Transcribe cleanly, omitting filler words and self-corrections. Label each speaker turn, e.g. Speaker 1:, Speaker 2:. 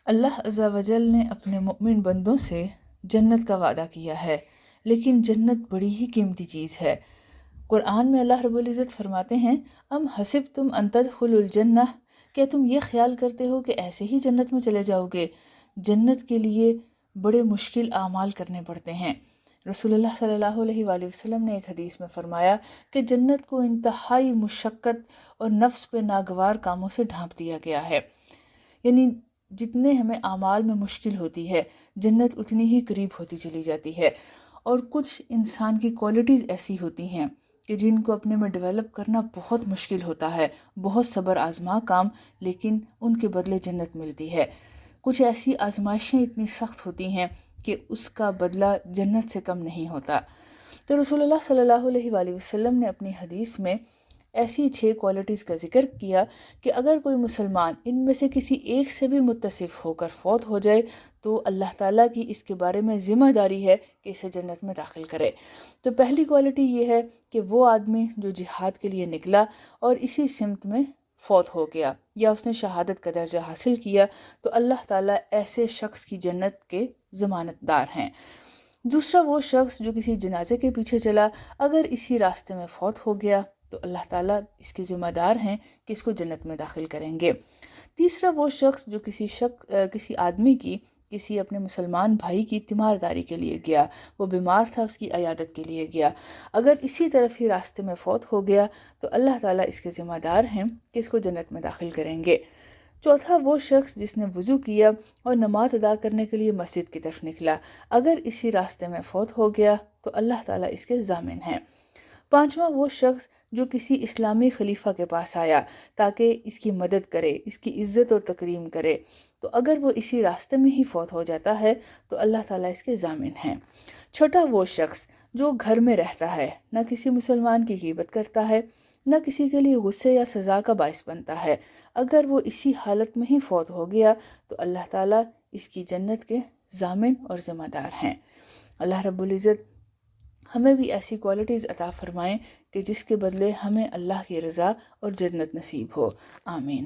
Speaker 1: اللہ عز و جل نے اپنے مؤمن بندوں سے جنت کا وعدہ کیا ہے، لیکن جنت بڑی ہی قیمتی چیز ہے۔ قرآن میں اللہ رب العزت فرماتے ہیں، ام حسبتم ان تدخلوا الجنہ، کیا تم یہ خیال کرتے ہو کہ ایسے ہی جنت میں چلے جاؤ گے؟ جنت کے لیے بڑے مشکل اعمال کرنے پڑتے ہیں۔ رسول اللہ صلی اللہ علیہ وآلہ وسلم نے ایک حدیث میں فرمایا کہ جنت کو انتہائی مشقت اور نفس پہ ناگوار کاموں سے ڈھانپ دیا گیا ہے، یعنی جتنے ہمیں اعمال میں مشکل ہوتی ہے، جنت اتنی ہی قریب ہوتی چلی جاتی ہے۔ اور کچھ انسان کی کوالٹیز ایسی ہوتی ہیں کہ جن کو اپنے میں ڈیولپ کرنا بہت مشکل ہوتا ہے، بہت صبر آزما کام، لیکن ان کے بدلے جنت ملتی ہے۔ کچھ ایسی آزمائشیں اتنی سخت ہوتی ہیں کہ اس کا بدلہ جنت سے کم نہیں ہوتا۔ تو رسول اللہ صلی اللہ علیہ وآلہ وسلم نے اپنی حدیث میں ایسی 6 کوالٹیز کا ذکر کیا کہ اگر کوئی مسلمان ان میں سے کسی ایک سے بھی متصف ہو کر فوت ہو جائے تو اللہ تعالیٰ کی اس کے بارے میں ذمہ داری ہے کہ اسے جنت میں داخل کرے۔ تو پہلی کوالٹی یہ ہے کہ وہ آدمی جو جہاد کے لیے نکلا اور اسی سمت میں فوت ہو گیا یا اس نے شہادت کا درجہ حاصل کیا، تو اللہ تعالیٰ ایسے شخص کی جنت کے ضمانت دار ہیں۔ دوسرا وہ شخص جو کسی جنازے کے پیچھے چلا، اگر اسی راستے میں فوت ہو گیا تو اللہ تعالیٰ اس کے ذمہ دار ہیں کہ اس کو جنت میں داخل کریں گے۔ تیسرا وہ شخص جو کسی آدمی کی، کسی اپنے مسلمان بھائی کی تیمارداری کے لیے گیا، وہ بیمار تھا، اس کی عیادت کے لیے گیا، اگر اسی طرف ہی راستے میں فوت ہو گیا تو اللہ تعالیٰ اس کے ذمہ دار ہیں کہ اس کو جنت میں داخل کریں گے۔ چوتھا وہ شخص جس نے وضو کیا اور نماز ادا کرنے کے لیے مسجد کی طرف نکلا، اگر اسی راستے میں فوت ہو گیا تو اللہ تعالیٰ اس کے ضامن ہیں۔ پانچواں وہ شخص جو کسی اسلامی خلیفہ کے پاس آیا تاکہ اس کی مدد کرے، اس کی عزت اور تکریم کرے، تو اگر وہ اسی راستے میں ہی فوت ہو جاتا ہے تو اللہ تعالیٰ اس کے ضامن ہیں۔ چھٹا وہ شخص جو گھر میں رہتا ہے، نہ کسی مسلمان کی غیبت کرتا ہے، نہ کسی کے لیے غصے یا سزا کا باعث بنتا ہے، اگر وہ اسی حالت میں ہی فوت ہو گیا تو اللہ تعالیٰ اس کی جنت کے ضامن اور ذمہ دار ہیں۔ اللہ رب العزت ہمیں بھی ایسی کوالٹیز عطا فرمائیں کہ جس کے بدلے ہمیں اللہ کی رضا اور جنت نصیب ہو۔ آمین۔